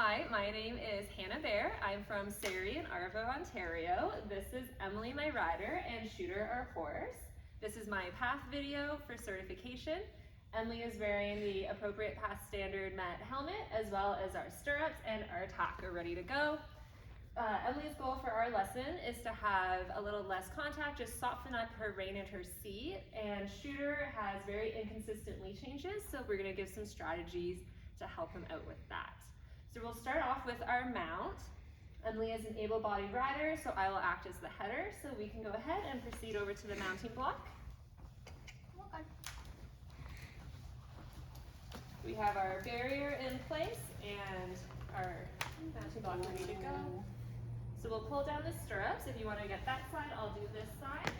Hi, my name is Hannah Bear. I'm from Surrey in Arvo, Ontario. This is Emily, my rider, and Shooter, our horse. This is my path video for certification. Emily is wearing the appropriate path standard mat helmet, as well as our stirrups and our tack are ready to go. Emily's goal for our lesson is to have a little less contact, just soften up her rein and her seat. And Shooter has very inconsistent lead changes, so we're going to give some strategies to help him out with that. So we'll start off with our mount. Emily is an able-bodied rider, so I will act as the header. So we can go ahead and proceed over to the mounting block. Okay. We have our barrier in place and our mounting block ready to go. So we'll pull down the stirrups. If you want to get that side, I'll do this side.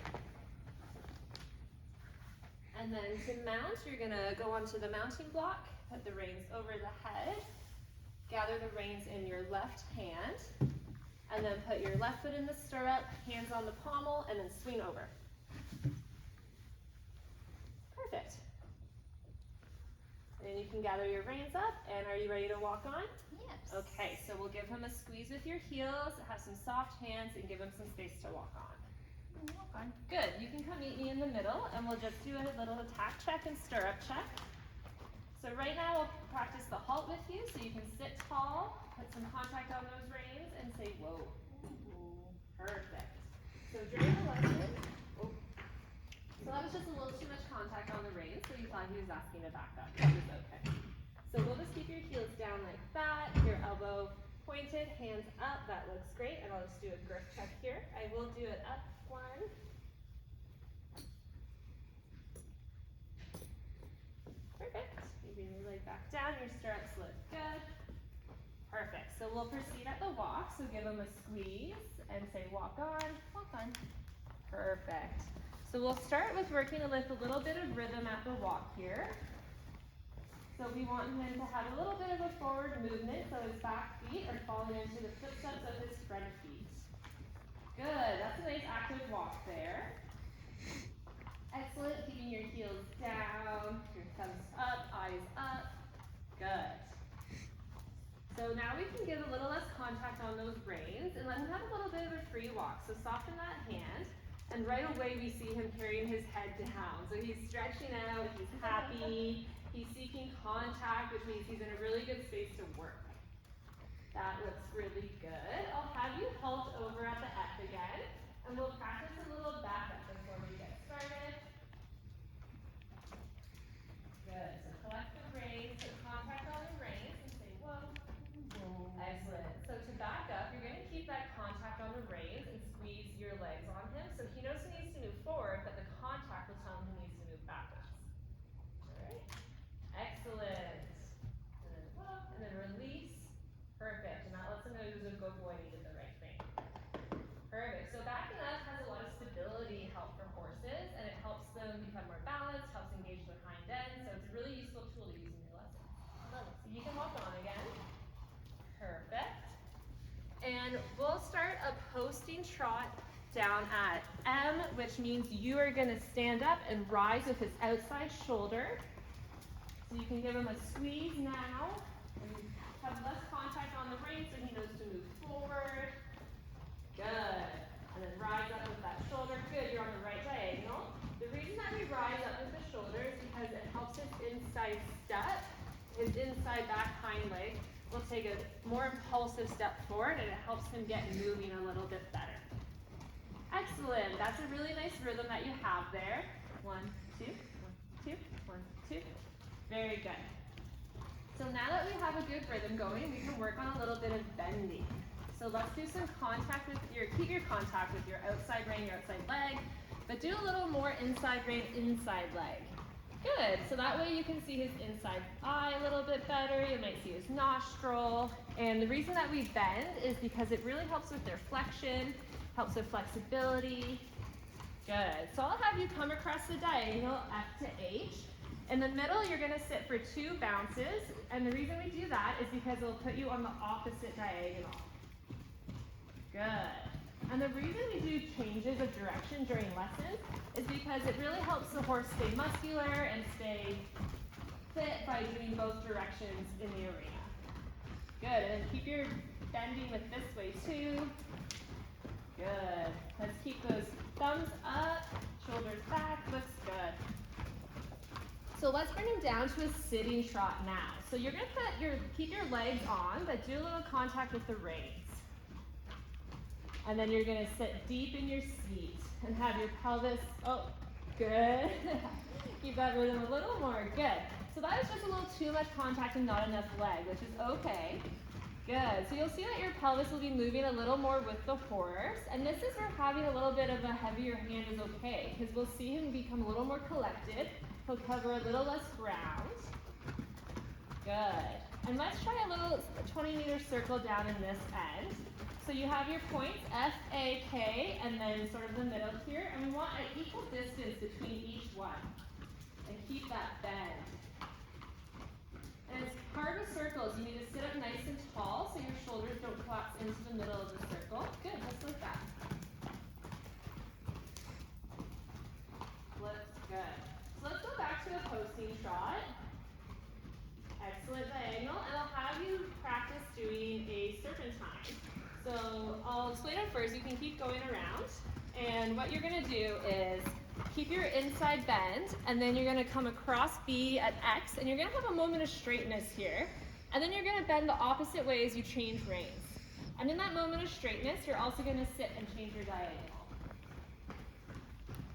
And then to mount, you're going to go onto the mounting block, put the reins over the head, gather the reins in your left hand, and then put your left foot in the stirrup, hands on the pommel, and then swing over. Perfect. And you can gather your reins up, and are you ready to walk on? Yes. Okay, so we'll give him a squeeze with your heels, have some soft hands, and give him some space to walk on. Walk on. Good, you can come meet me in the middle, and we'll just do a little attack check and stirrup check. So right now we'll practice the halt with you, so you can sit tall, put some contact on those reins, and say whoa. Perfect. So during the lesson, so that was just a little too much contact on the reins, so you thought he was asking to back up. That was okay. So we'll just keep your heels down like that, your elbow pointed, hands up, that looks great, and I'll just do a grip check here. I will do it up, one. Perfect. You bring your leg back down, your stirrups look good. Perfect. So we'll proceed at the walk, so give them a squeeze and say walk on, walk on. Perfect. So we'll start with working with a little bit of rhythm at the walk here. So we want him to have a little bit of a forward movement, so his back feet are falling into the footsteps of his front feet. Good, that's a nice active walk there. Excellent, keeping your heels down, your thumbs up, eyes up. Good. So now we can give a little less contact on those reins and let him have a little bit of a free walk. So soften that hand, and right away we see him carrying his head down. So he's stretching out, he's happy, he's seeking contact, which means he's in a really good space to work. That looks really good. I'll have you halt over at the F again, and we'll practice a little backup before we get started. Good, so collect the reins, put contact on the reins, and say whoa. Excellent. So to back up, you're going to keep that contact on the reins and squeeze your legs on him. So he knows he needs to move forward, but the contact will tell him he needs to move backwards. All right. Excellent. And then whoa, and then release. Perfect. And that lets him know he was a good boy and he did the right thing. Perfect. So backing up has a lot of stability help for horses, and it helps them become more balanced, helps engage their hind end. So it's a really useful tool to use in your lesson. So you can walk on again. Perfect. And we'll start a posting trot down at M, which means you are going to stand up and rise with his outside shoulder. So you can give him a squeeze now, and have less contact on the reins so he knows to move forward. Good. And then rise up with that shoulder. Good, you're on the right diagonal. The reason that we rise up with the shoulder is because it helps his inside step, his inside back hind leg will take a more impulsive step forward, and it helps him get moving a little bit better. Excellent. That's a really nice rhythm that you have there. 1, 2, 1, 2, 1, 2. Very good. So now that we have a good rhythm going, we can work on a little bit of bending. So let's do some contact with keep your contact with your outside rein, your outside leg, but do a little more inside rein, inside leg. Good, so that way you can see his inside eye a little bit better, you might see his nostril, and the reason that we bend is because it really helps with their flexion, helps with flexibility. Good, so I'll have you come across the diagonal F to H. In the middle, you're gonna sit for 2 bounces, and the reason we do that is because it'll put you on the opposite diagonal. Good. And the reason we do changes of direction during lessons is because it really helps the horse stay muscular and stay fit by doing both directions in the arena. Good, and then keep your bending with this way too. Good. Let's keep those thumbs up, shoulders back, looks good. So let's bring him down to a sitting trot now. So you're gonna keep your legs on, but do a little contact with the reins. And then you're gonna sit deep in your seat and have your pelvis, oh, good. Keep that rhythm a little more, good. So that was just a little too much contact and not enough leg, which is okay. Good, so you'll see that your pelvis will be moving a little more with the horse, and this is where having a little bit of a heavier hand is okay, because we'll see him become a little more collected. He'll cover a little less ground. Good, and let's try a little 20-meter circle down in this end. So you have your points, F, A, K, and then sort of the middle here, and we want an equal distance between each one. And keep that bend. And as part of circles, you need to sit up nice and tall so your shoulders don't collapse into the middle of the circle. Good, just like that. Looks good. So let's go back to a posting trot. Excellent diagonal, and I'll have you practice doing a serpentine. So I'll explain it first. You can keep going around. And what you're going to do is keep your inside bend, and then you're going to come across B at X, and you're going to have a moment of straightness here. And then you're going to bend the opposite way as you change reins. And in that moment of straightness, you're also going to sit and change your diagonal.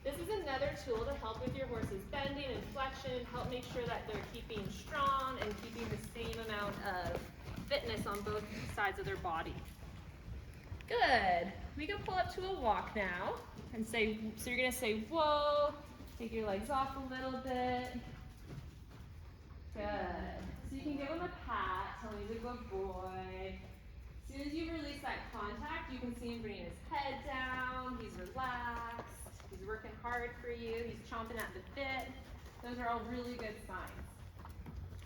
This is another tool to help with your horse's bending and flexion, help make sure that they're keeping strong and keeping the same amount of fitness on both sides of their body. Good. We can pull up to a walk now and say, so you're going to say, whoa, take your legs off a little bit. Good. So you can give him a pat, tell him he's a good boy. As soon as you release that contact, you can see him bringing his head down, he's relaxed, he's working hard for you, he's chomping at the bit. Those are all really good signs.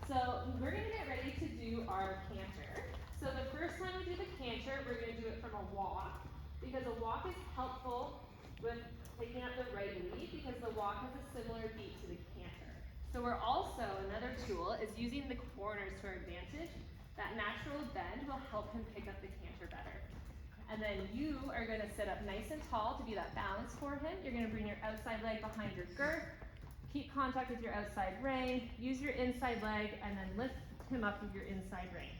So we're going to get ready to do our canter. So the first time we do the canter, we're going to do it from a walk, because a walk is helpful with picking up the right lead, because the walk has a similar beat to the canter. So we're also, another tool is using the corners to our advantage. That natural bend will help him pick up the canter better. And then you are going to sit up nice and tall to be that balance for him. You're going to bring your outside leg behind your girth, keep contact with your outside rein, use your inside leg, and then lift him up with your inside rein.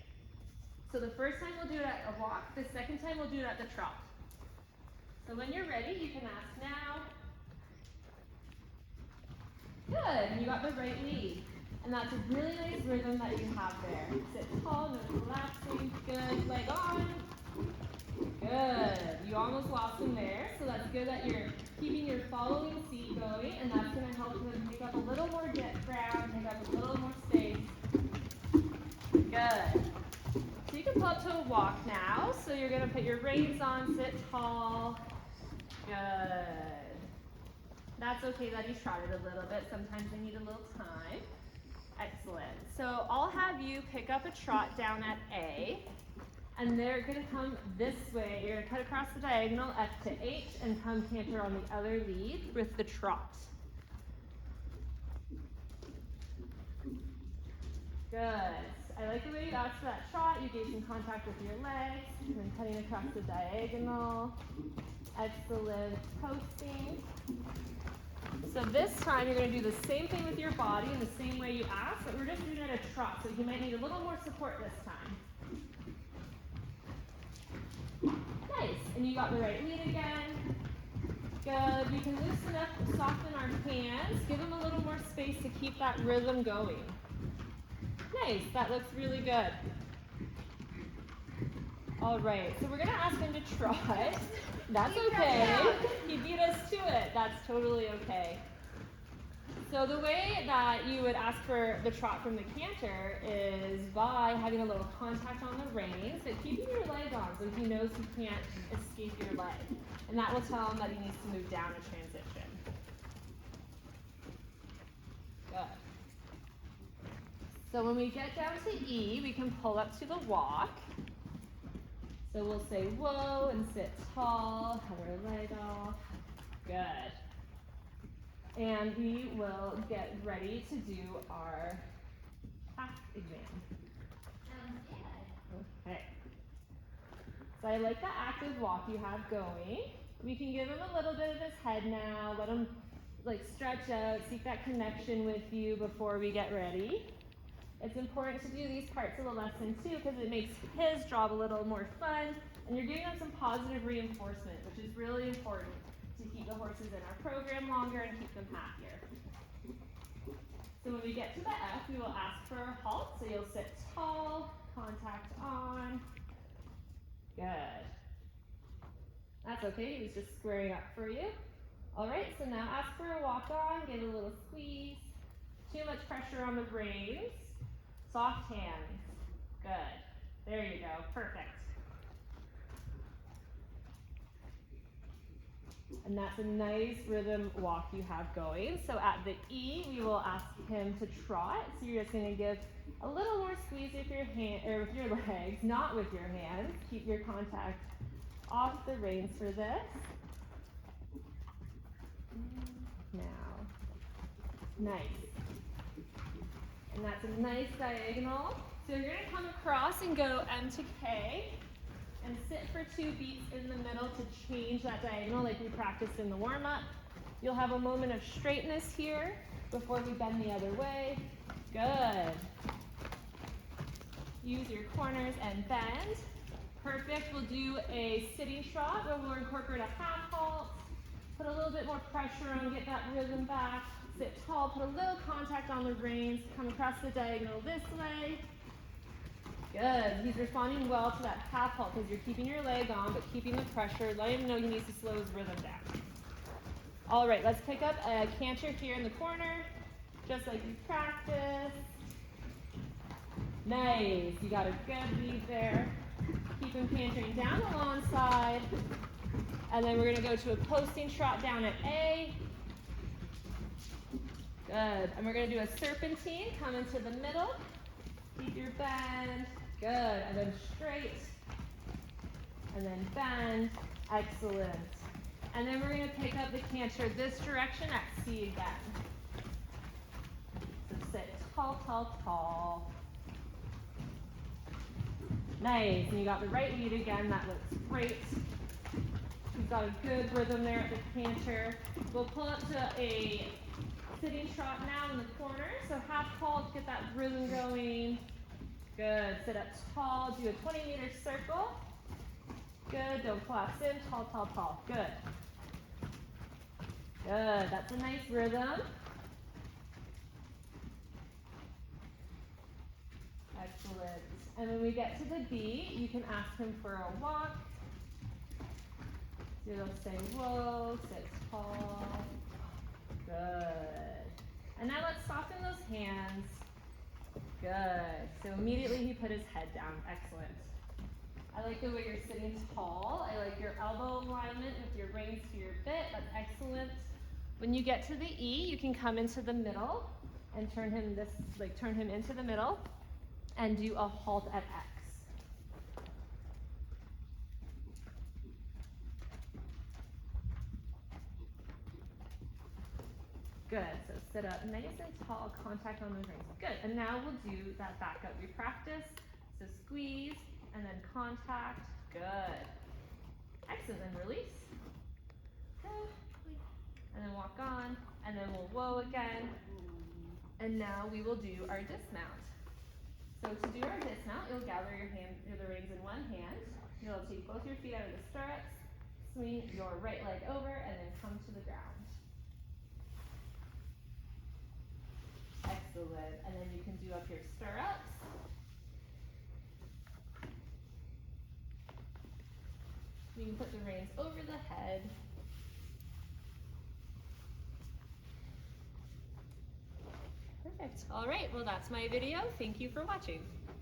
So the first time we'll do it at a walk, the second time we'll do it at the trot. So when you're ready, you can ask now. Good, and you got the right lead. And that's a really nice rhythm that you have there. Sit tall, no collapsing, good, leg on. Good, you almost lost him there, so that's good that you're keeping your following seat going, and that's gonna help him pick up a little more ground, pick up a little more space. Good. So you can pull up to a walk now. So you're going to put your reins on, sit tall. Good. That's okay that he trotted a little bit. Sometimes they need a little time. Excellent. So I'll have you pick up a trot down at A, and they're going to come this way. You're going to cut across the diagonal, F to H, and come canter on the other lead with the trot. Good. I like the way you asked for that trot. You gave some contact with your legs, and then cutting across the diagonal. Excellent. Posting. So this time you're going to do the same thing with your body in the same way you asked, but we're just doing it at a trot, so you might need a little more support this time. Nice. And you got the right lead again. Good. We can loosen up, soften our hands, give them a little more space to keep that rhythm going. Nice, that looks really good. All right, so we're gonna ask him to trot. That's okay. He beat us to it. That's totally okay. So the way that you would ask for the trot from the canter is by having a little contact on the reins, but keeping your leg on so he knows he can't escape your leg. And that will tell him that he needs to move down a transition. Good. So when we get down to E, we can pull up to the walk. So we'll say whoa and sit tall, have our leg off. Good. And we will get ready to do our half exam. Sounds good. Okay. So I like the active walk you have going. We can give him a little bit of his head now. Let him like stretch out, seek that connection with you before we get ready. It's important to do these parts of the lesson too because it makes his job a little more fun and you're giving them some positive reinforcement, which is really important to keep the horses in our program longer and keep them happier. So when we get to the F, we will ask for a halt. So you'll sit tall, contact on. Good. That's okay, he was just squaring up for you. All right, so now ask for a walk on, give it a little squeeze. Too much pressure on the reins. Soft hands. Good. There you go, perfect. And that's a nice rhythm walk you have going. So at the E, we will ask him to trot. So you're just gonna give a little more squeeze with your hand or with your legs, not with your hands. Keep your contact off the reins for this. Now, nice. And that's a nice diagonal. So you're gonna come across and go M to K and sit for 2 beats in the middle to change that diagonal like we practiced in the warm-up. You'll have a moment of straightness here before we bend the other way. Good. Use your corners and bend. Perfect. We'll do a sitting trot where we'll incorporate a half halt. Put a little bit more pressure on, get that rhythm back. Sit tall, put a little contact on the reins, come across the diagonal this way. Good. He's responding well to that half halt because you're keeping your leg on but keeping the pressure. Let him know he needs to slow his rhythm down. All right, let's pick up a canter here in the corner, just like we practiced. Nice. You got a good lead there. Keep him cantering down the long side. And then we're going to go to a posting trot down at A. Good. And we're going to do a serpentine. Come into the middle. Keep your bend. Good. And then straight. And then bend. Excellent. And then we're going to pick up the canter this direction at C again. So sit tall, tall, tall. Nice. And you got the right lead again. That looks great. We've got a good rhythm there at the canter. We'll pull up to a sitting trot now in the corner. So half halt, get that rhythm going. Good. Sit up tall. Do a 20-meter circle. Good. Don't collapse in. Tall, tall, tall. Good. Good. That's a nice rhythm. Excellent. And when we get to the B, you can ask him for a walk. So you'll say, whoa, sit tall. Good. And now let's soften those hands. Good. So immediately he put his head down. Excellent. I like the way you're sitting tall. I like your elbow alignment with your reins to your bit. That's excellent. When you get to the E, you can come into the middle and turn him into the middle and do a halt at X. Good, so sit up nice and tall, contact on those reins. Good, and now we'll do that back up we practiced. So squeeze, and then contact, good. Excellent, then release. Good. And then walk on, and then we'll whoa again. And now we will do our dismount. So to do our dismount, you'll gather the reins in one hand. You'll take both your feet out of the stirrups, swing your right leg over, and then come to the ground. Excellent. And then you can do up your stirrups. You can put the reins over the head. Perfect. All right, well that's my video. Thank you for watching.